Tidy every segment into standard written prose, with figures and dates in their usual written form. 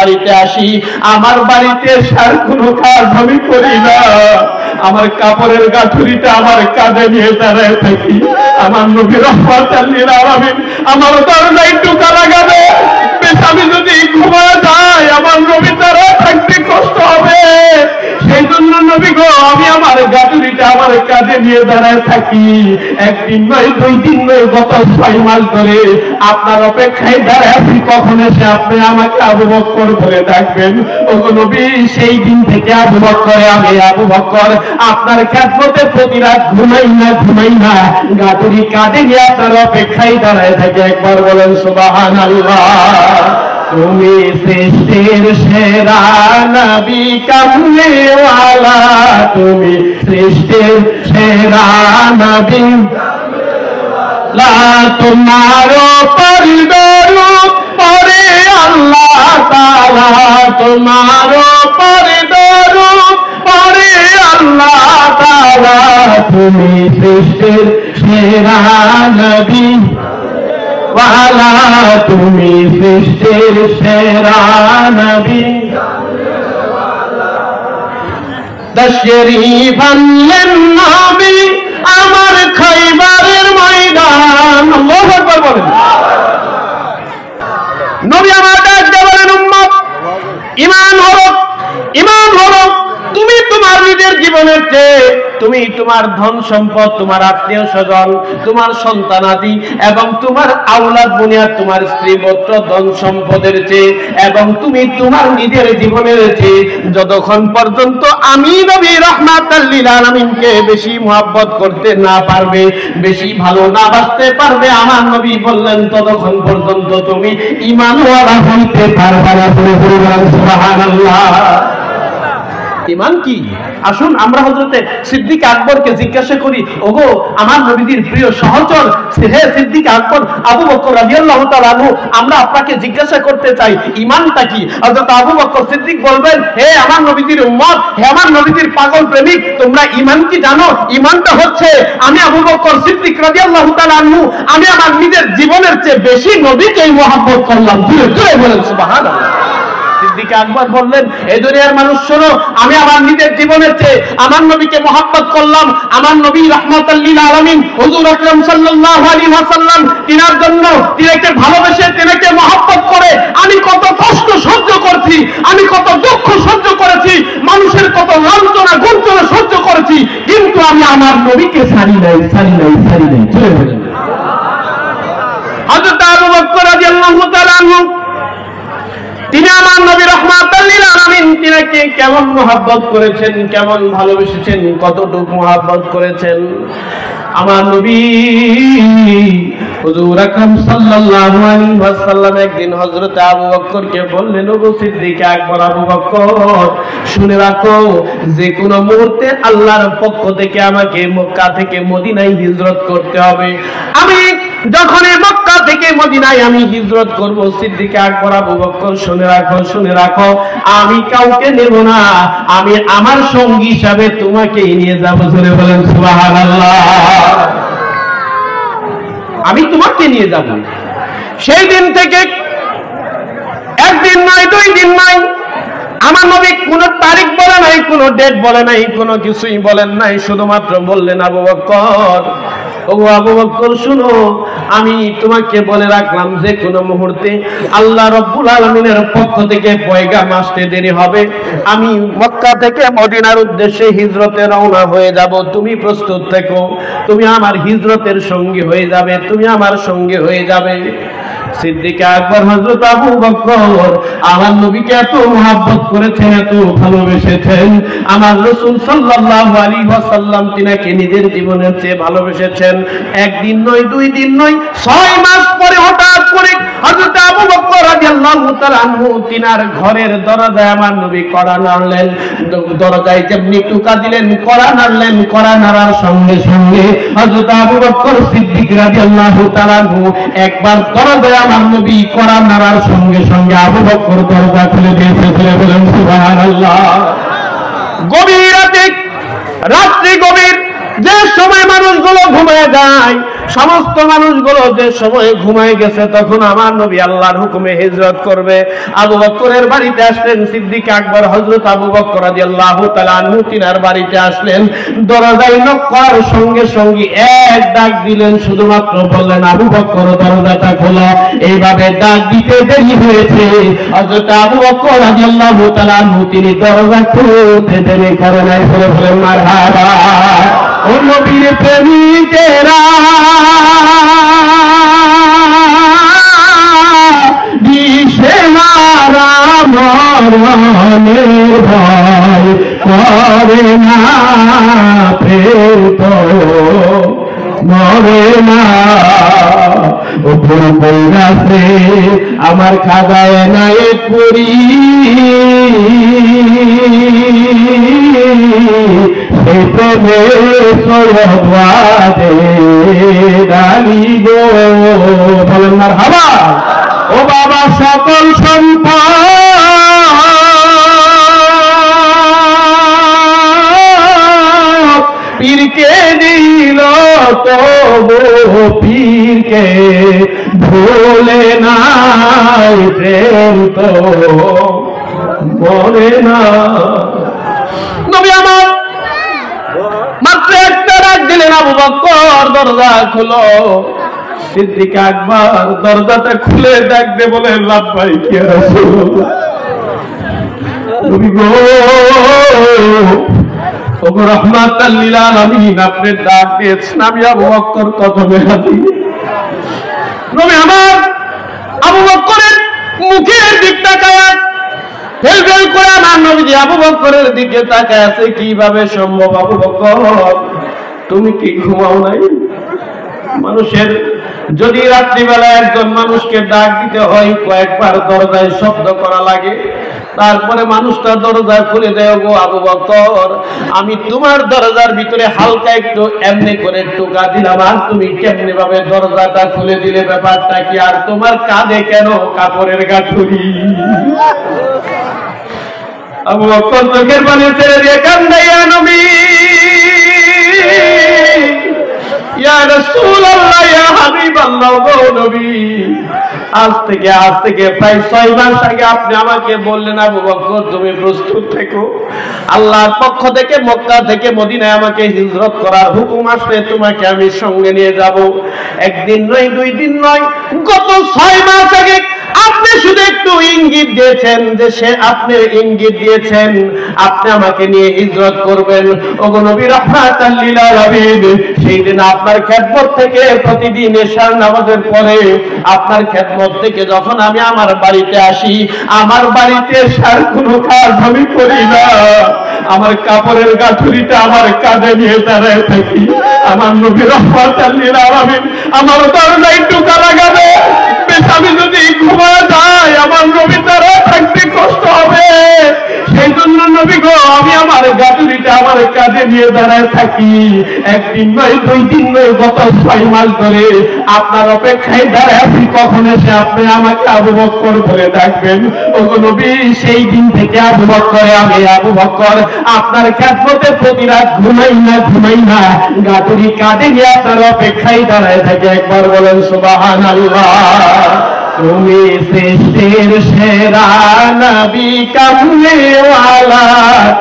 বাড়িতে আসি, আমার বাড়িতে সার কোনো কাজ আমি করি না, আমার কাপড়ের গাঁথুরিটা আমার কাঁধে নিয়ে দাঁড়ায় থাকি। আমার নবী রাহমাতাল লিল আলামিন আমার দরজায় টোকা লাগাবে, আমি যদি ঘুমায় যাই আমার নবী তারা থাকতে কষ্ট হবে। সেই জন্য নবী গো আমি আমার গাঁথুরিটা আমার কাঁধে নিয়ে দাঁড়ায় থাকি। একদিন নয়, 2 দিন নয়, গত 6 মাস ধরে আপনার অপেক্ষায় দাঁড়ায় আছি, কখন এসে আপনি আমাকে আবু বকর বলে ডাকবেন। ওগো নবী, সেই দিন থেকে আবু বকর, আমি আবু বকর আপনার খেদমতে প্রতি রাত ঘুমাই না, গাঁথুরি কাঁধে নিয়ে আপনার অপেক্ষায় দাঁড়ায় থাকে। একবার বলেন সুবহানাল্লাহ। তুমি সৃষ্টির সেরা নবী কামলিওয়ালা, তুমি সৃষ্টির সেরা নবী, তোমার উপর দরুদ পড়ে আল্লাহ তাআলা, তোমার উপর দরুদ পড়ে আল্লাহ তাআলা, তুমি সৃষ্টির সেরা নবী ওয়ালা, তুমি সৃষ্টির সেরা নবী। তশরীফ আনলেন নবী আমার খাইবারের ময়দান। আল্লাহু আকবার বলেন। নবী আমার ডাক দিয়ে বলেন, উম্মত ঈমান হলো তুমি তোমার নিজের জীবনের চেয়ে, তুমি তোমার ধন সম্পদ, তোমার আত্মীয় স্বজন, তোমার সন্তানাদি এবং তোমার আওলাদ বুনিয়াদ, তোমার স্ত্রী পুত্র ধন সম্পদের চেয়ে, এবং তুমি তোমার নিজের জীবনের চেয়ে যতক্ষণ পর্যন্ত আমি নবী রাহমাতাল লিল আলামিনকে বেশি মুহাব্বত করতে না পারবে, বেশি ভালো না বাসতে পারবে, আমার নবী বললেন ততক্ষণ পর্যন্ত তুমি ঈমানওয়ালা হইতে পারবে না। সুবহানাল্লাহ। ঈমান কি? আসুন আমরা হযরতে সিদ্দিক আকবরকে জিজ্ঞাসা করি, ওগো আমার নবীর প্রিয় সহচর হে সিদ্দিক আকবর আবু বকর রাদিয়াল্লাহু তাআলা আনহু, আমরা আপনাকে জিজ্ঞাসা করতে চাই ঈমানটা কি? হযরত আবু বকর সিদ্দিক বলবেন, হে আমার নবীর উম্মত, হে আমার নবীর পাগল প্রেমিক, তোমরা ঈমান কি জানো? ঈমানটা হচ্ছে আমি আবু বকর সিদ্দিক রাদিয়াল্লাহু তাআলা আনহু আমি আমার নিজের জীবনের চেয়ে বেশি নবীকেই মুহাব্বত করলাম। জোরে বলেন সুবহানাল্লাহ। সিদ্দিক আকবর বললেন, এই দুনিয়ার মানুষ শোনো, আমি আমার নিজের জীবনের চেয়ে আমার নবীকে মহব্বত করলাম। আমার নবী রাহমাতাল লিল আলামিন হুজুর আকরাম সাল্লাল্লাহু আলাইহি ওয়াসাল্লাম, তিনার জন্য তিনাকে ভালোবেসে তিনাকে মহব্বত করে আমি কত কষ্ট সহ্য করছি, আমি কত দুঃখ সহ্য করেছি, মানুষের কত লাঞ্ছনা গঞ্জনা সহ্য করেছি, কিন্তু আমি আমার নবীকে ছাড়ি নাই। চলে বলেন হযরত আবু বকর রাদিয়াল্লাহু তাআলা আনহু, তিনি আমার নবী রাহমাতাল লিল আলামিন, তিনাকে কেমন মুহাব্বত করেছেন, কেমন ভালোবেসেছেন, কতটুকু মুহাব্বত করেছেন। আমার নবী হুজুর আকরাম সাল্লাল্লাহু আলাইহি ওয়াসাল্লাম একদিন হযরত আবু বকরকে বললেন, ওগো সিদ্দিক আকবর আবু বকর, শুনে রাখো, যে কোনো মুহূর্তে আল্লাহর পক্ষ থেকে আমাকে মক্কা থেকে মদিনায় হিজরত করতে হবে। আমি যখন মক্কা থেকে মদিনায় আমি হিজরত করব, সিদ্দিক আকবর আবু বকর শুনে রাখো, আমি কাউকে নেব না, আমি আমার সঙ্গী হিসাবে তোমাকে নিয়ে যাব। জোরে বলেন সুবহানাল্লাহ। আমি তোমাকে নিয়ে যাব। সেই দিন থেকে একদিন নয়, 2 দিন নয়, আমার নবী কোন তারিখ বলে নাই, কোন ডেট বলে নাই, কোনো কিছুই বলেন নাই, শুধুমাত্র বললেন, আবু বকর, ও আবু বকর শুনো, আমি তোমাকে বলে রাখলাম যে কোন মুহূর্তে আল্লাহ রাব্বুল আলামিনের পক্ষ থেকে পয়গাম আসতে দেরি হবে, আমি মক্কা থেকে মদিনার উদ্দেশ্যে হিজরতে রওনা হয়ে যাব। তুমি প্রস্তুত থেকো, তুমি আমার হিজরতের সঙ্গী হয়ে যাবে, তুমি আমার সঙ্গী হয়ে যাবে। সিদ্দিক আকবর হযরত আবু বকর আমার নবীকে এত মহব্বত করেছেন, এত ভালোবেসেছেন, আমার রাসূল সাল্লাল্লাহু আলাইহি ওয়াসাল্লাম তিনাকে নিজের জীবনের চেয়ে ভালোবেসেছেন। একদিন নয়, 2 দিন নয়, 6 মাস পরে হঠাৎ করে হযরত আবু বকর রাদিয়াল্লাহু তাআলা আনহু তিনার ঘরের দরজায় আমার নবী কড়া নাড়লেন। দরজায় যেমনি টুকা দিলেন, কড়া নাড়লেন, কড়া নাড়ার সঙ্গে সঙ্গে হযরত আবু বকর সিদ্দিক রাদিয়াল্লাহু তাআলা আনহু একবার দরজায় আমার নবী কড়া নাড়ার সঙ্গে সঙ্গে আবু বকর দরজা খুলে দিয়েছে। বলেন সুবহানাল্লাহ। গভীর রাতে, রাত্রি গভীর, যে সময় মানুষগুলো ঘুমিয়ে যায়, সমস্ত মানুষগুলো যে সময় ঘুমায় গেছে, তখন আমার নবী আল্লাহর হুকুমে হিজরত করবে। আবু বকরের বাড়িতে আসলেন সিদ্দিক আকবর, হযরত আবু বকর রাদিয়াল্লাহু তাআলা আনহু তিনার বাড়িতে আসলেন। দরজায় নক করার সঙ্গে সঙ্গে এক ডাক দিলেন, শুধুমাত্র বললেন, আবু বকর দরজাটা খোলো। এইভাবে ডাক দিতে দেরি হয়েছে, হযরত আবু বকর রাদিয়াল্লাহু তাআলা আনহু তিনি দরজা খুলতে দেরি করে নাই। বলে মারহাবা। ও নবীর প্রেমিকেরা, দিশেহারা মরণের ভয় করে না, প্রেম তো মরে না। ও বৈরাসে আমার খাদায় নাই পুরি, সেই প্রেমে সরবাদে ডালিব। বলেন মারহাবা। ও বাবা, সকল সম্পদ পীরকে দিল, তবু পীরকে ভুলে নাই, প্রেম তো মরে না। নবী আমার মাত্র একটা ডাক দিলেন, আবু বকর দরজা খুলো। সিদ্দিক আকবর দরজাটা খুলে ডাকতে বলে, লাব্বাইক ইয়া রাসূলুল্লাহ। নবী গো, ওগো রাহমাতাল লিল আলামিন, আপনি ডাক দিয়েছেন, আমি আবু বকর কদমে হাজির। নবী আমার আবু বকরের মুখের দিক তাকায় ফেল করে আমার নবীজি আবু বকরের দিকে তাকায় আছে। কিভাবে সম্ভব? আবু বকর, তুমি কি ঘুমাও নাই? মানুষের যদি রাত্রিবেলা একজন মানুষকে ডাক দিতে হয়, কয়েকবার দরজায় শব্দ করা লাগে, তারপরে মানুষটা দরজা খুলে দেয়। গো আবু বকর, আমি তোমার দরজার ভিতরে হালকা একটু এমনি করে টোকা দিলাম, আর তুমি কেমনি ভাবে দরজাটা খুলে দিলে? ব্যাপারটা কি? আর তোমার কাঁধে কেন কাপড়ের গাঁঠুরি? আবু বকর চোখের পানি ছেড়ে দিয়ে কান্দাই, ইয়া নবী, ইয়া রাসূলুল্লাহ, ইয়া হাবিবাল্লাহ, গো নবী, আজ থেকে প্রায় 6 মাস আগে আপনি আমাকে বললেন, আবু বকর তুমি প্রস্তুত থেকো, আল্লাহর পক্ষ থেকে মক্কা থেকে মদিনায় আমাকে হিজরত করার হুকুম আসলে তোমাকে আমি সঙ্গে নিয়ে যাব। একদিন নয়, 2 দিন নয়, গত 6 মাস আগে আপনি শুধু একটু ইঙ্গিত দিয়েছেন যে আপনি ইঙ্গিত দিয়েছেন আপনি আমাকে নিয়ে হিজরত করবেন। ওগো নবী রাহমাতাল লিল আলামিন, সেই দিন আপনার খেদমত থেকে প্রতিদিন এশার নামাজের পরে আপনার খেদমত থেকে যখন আমি আমার বাড়িতে আসি, আমার বাড়িতে এশার কোনো কাজ আমি করি না, আমার কাপড়ের গাঁঠুরিটা আমার কাঁধে নিয়ে দাঁড়ায় থাকি। আমার নবী রাহমাতাল লিল আলামিন আমার দরজায় টোকা লাগাবে, আমি যদি ঘুমা যায় আমার নবী তারা থাকতে কষ্ট হবে। সেই জন্য নবী গো, আমি আমার গাঁটুরিটা আমার কাঁধে নিয়ে দাঁড়ায় থাকি। একদিন নয়, 2 দিন নয়, গত 6 মাস ধরে আপনার অপেক্ষায় দাঁড়ায় আছি, কখন এসে আপনি আমাকে আবু বকর বলে ডাকবেন। ওগো নবী, সেই দিন থেকে আবু বকর, আমি আবু বকর আপনার খেদমতে প্রতি রাত ঘুমাই না, গাঁটুরি কাঁধে নিয়ে আপনার অপেক্ষায় দাঁড়ায় থাকে। একবার বলেন সুবহানাল্লাহ। তুমি সৃষ্টির সেরা নবী কামলিওয়ালা,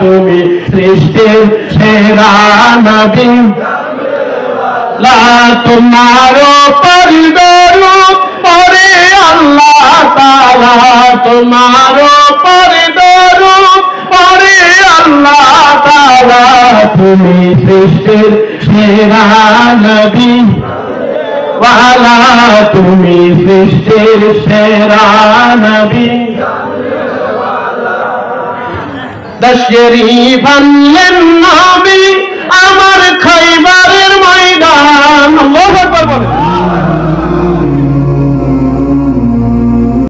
তুমি সৃষ্টির সেরা নবী, তোমার উপর দরুদ পড়ে আল্লাহ তাআলা, তোমার উপর দরুদ পড়ে আল্লাহ তাআলা, তুমি সৃষ্টির সেরা নবী ওয়ালা, তুমি সৃষ্টির সেরা নবী। তশরীফ আনলেন নবী